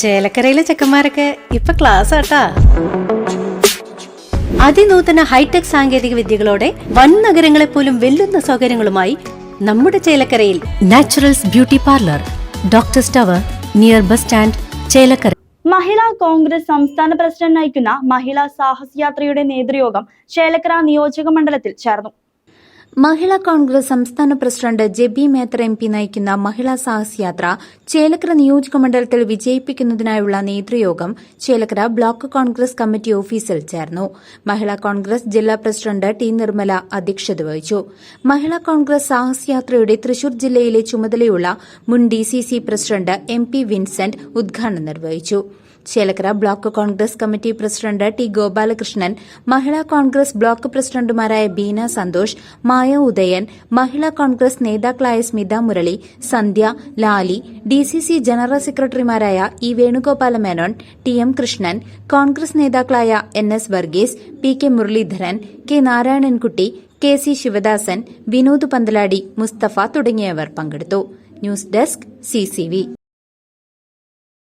ചേലക്കരയിലെ ചെക്കന്മാരൊക്കെ ഇപ്പൊ ക്ലാസ് ആട്ടാ. അതിനൂതന ഹൈടെക് സാങ്കേതിക വിദ്യകളോടെ വൻ നഗരങ്ങളെ പോലും വെല്ലുന്ന സൗകര്യങ്ങളുമായി നമ്മുടെ ചേലക്കരയിൽ naturals beauty parlour, doctors tower, near bus stand, Chelakkara. Mahila Congress സംസ്ഥാന പ്രസിഡന്റ് നയിക്കുന്ന മഹിളാ സാഹസ് യാത്രയുടെ നേതൃയോഗം ചേലക്കര നിയോജക മണ്ഡലത്തിൽ ചേർന്നു. മഹിളാ കോൺഗ്രസ് സംസ്ഥാന പ്രസിഡന്റ് ജെബി മേത്തർ MP നയിക്കുന്ന മഹിളാ സാഹസ് യാത്ര ചേലക്കര നിയോജക മണ്ഡലത്തിൽ വിജയിപ്പിക്കുന്നതിനായുള്ള നേതൃയോഗം ചേലക്കര ബ്ലോക്ക് കോൺഗ്രസ് കമ്മിറ്റി ഓഫീസിൽ ചേർന്നു. മഹിളാ കോൺഗ്രസ് ജില്ലാ പ്രസിഡന്റ് ടി നിർമ്മല അധ്യക്ഷത വഹിച്ചു. മഹിളാ കോൺഗ്രസ് സാഹസ് യാത്രയുടെ തൃശൂർ ജില്ലയിലെ ചുമതലയുള്ള മുൻ DCC പ്രസിഡന്റ് MP വിൻസെന്റ് ഉദ്ഘാടനം നിർവഹിച്ചു. Chelakkara block Congress committee president T Gopalakrishnan, Mahila Congress block പ്രസിഡന്റുമാരായ ബീന സന്തോഷ്, മായ ഉദയൻ, മഹിളാ കോൺഗ്രസ് നേതാക്കളായ സ്മിത മുരളി, സന്ധ്യ, ലാലി, DCC ജനറൽ സെക്രട്ടറിമാരായ ഇ വേണുഗോപാല മേനോൻ, TM കൃഷ്ണൻ, കോൺഗ്രസ് നേതാക്കളായ NS Varghese, PK Muraleedharan, K Narayanankutty, KC Sivadasan, Vinod Panthaladi, Mustafa തുടങ്ങിയവർ പങ്കെടുത്തു. News desk CCV.